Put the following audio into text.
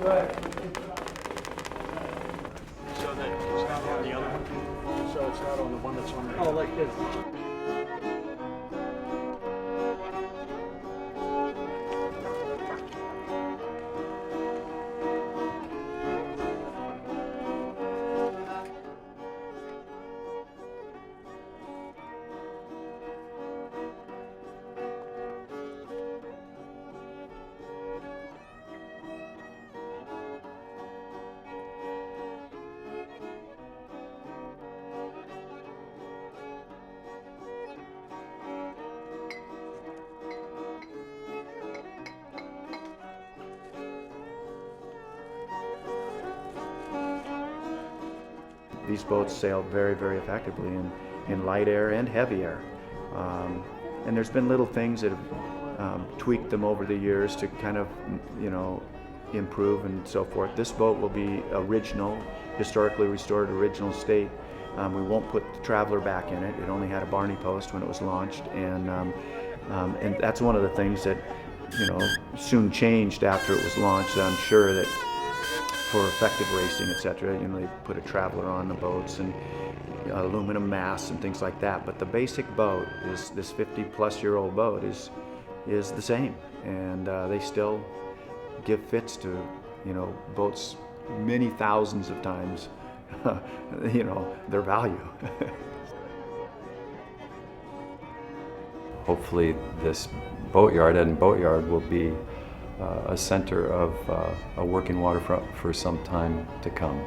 Right. So that it's not on the other one? So it's not on the one that's on the... Oh, like this. These boats sail very, very effectively in light air and heavy air. And there's been little things that have tweaked them over the years to kind of, improve and so forth. This boat will be original, historically restored original state. We won't put the Traveler back in it. It only had a Barney post when it was launched, and that's one of the things that soon changed after it was launched. I'm sure that for effective racing, etc., they put a Traveler on the boats and aluminum masts and things like that. But the basic boat is this 50-plus-year-old boat is the same, and they still give fits to boats many thousands of times their value. Hopefully this boatyard, Eddon Boatyard, will be a center of a working waterfront for some time to come.